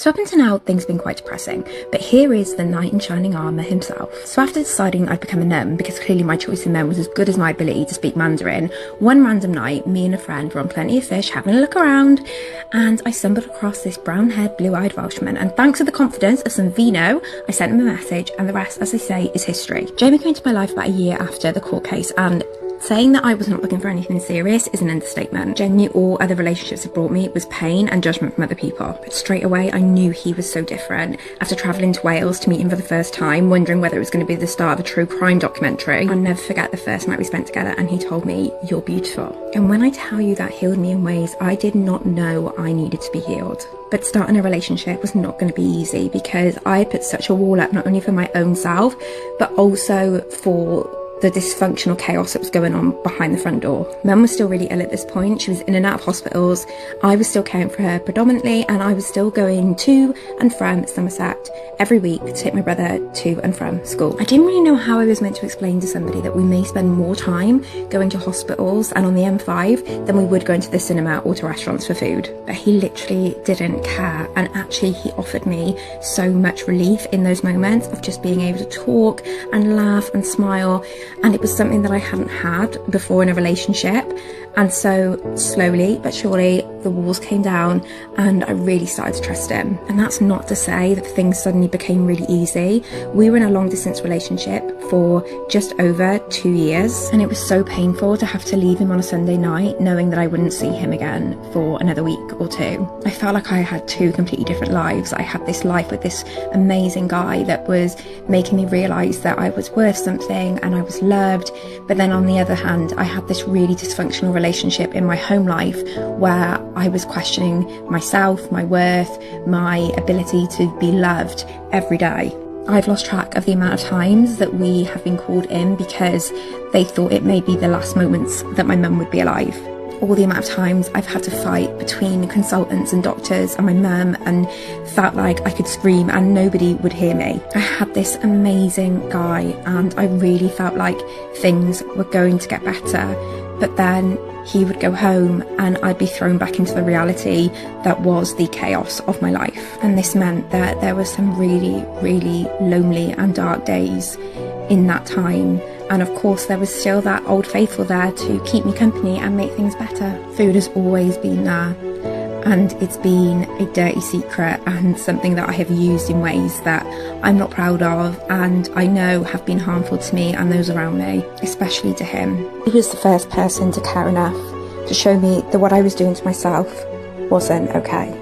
So up until now, things have been quite depressing, but here is the knight in shining armour himself. So after deciding I'd become a nun, because clearly my choice in men was as good as my ability to speak Mandarin, one random night, me and a friend were on Plenty of Fish having a look around, and I stumbled across this brown-haired, blue-eyed Welshman, and thanks to the confidence of some vino, I sent him a message, and the rest, as they say, is history. Jamie came into my life about a year after the court case, and saying that I was not looking for anything serious is an understatement. Genuinely, all other relationships had brought me was pain and judgment from other people. But straight away, I knew he was so different. After travelling to Wales to meet him for the first time, wondering whether it was going to be the start of a true crime documentary, I'll never forget the first night we spent together and he told me, "You're beautiful." And when I tell you that healed me in ways I did not know I needed to be healed. But starting a relationship was not going to be easy because I had put such a wall up, not only for my own self, but also for the dysfunctional chaos that was going on behind the front door. Mum was still really ill at this point. She was in and out of hospitals. I was still caring for her predominantly, and I was still going to and from Somerset every week to take my brother to and from school. I didn't really know how I was meant to explain to somebody that we may spend more time going to hospitals and on the M5 than we would going to the cinema or to restaurants for food. But he literally didn't care, and actually he offered me so much relief in those moments of just being able to talk and laugh and smile. And it was something that I hadn't had before in a relationship. And so slowly but surely the walls came down and I really started to trust him. And that's not to say that things suddenly became really easy. We were in a long distance relationship for just over 2 years, and it was so painful to have to leave him on a Sunday night knowing that I wouldn't see him again for another week or two. I felt like I had two completely different lives. I had this life with this amazing guy that was making me realise that I was worth something and I was loved, but then on the other hand I had this really dysfunctional relationship in my home life where I was questioning myself, my worth, my ability to be loved every day. I've lost track of the amount of times that we have been called in because they thought it may be the last moments that my mum would be alive. All the amount of times I've had to fight between consultants and doctors and my mum and felt like I could scream and nobody would hear me. I had this amazing guy and I really felt like things were going to get better, but then he would go home and I'd be thrown back into the reality that was the chaos of my life. And this meant that there were some really, really lonely and dark days in that time. And of course there was still that old faithful there to keep me company and make things better. Food has always been there, and it's been a dirty secret and something that I have used in ways that I'm not proud of and I know have been harmful to me and those around me, especially to him. He was the first person to care enough to show me that what I was doing to myself wasn't okay.